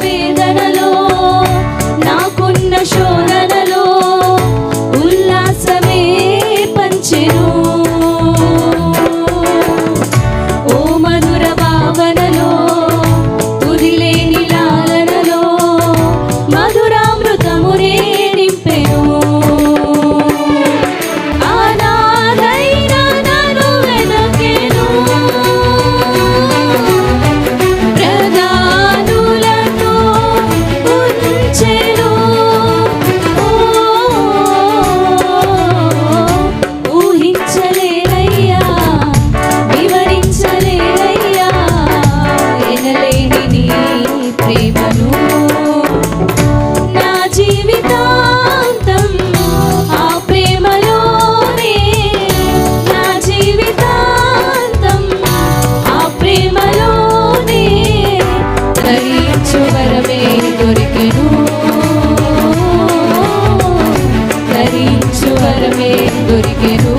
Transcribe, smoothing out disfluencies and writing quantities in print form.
వేదనలో నాకున్న శోధనలో ఉల్లాసమే పంచెను. ఓ మధుర భావనలో తుదిలేని లాలనలో మధురామృతమునే నింపెను. అనాథైన నన్ను వెదకెను, ప్రధానులతో ఉంచెను. ఊహించలేనయ్యా, వివరించలేనయ్యా ఎనలేని నీ ప్రేమను. నా జీవితాంతం ఆ ప్రేమలోనే, నా జీవితాంతం ఆ ప్రేమలోనే తరించు వరమే దొరికెను, తరించు వరమే దొరికెను.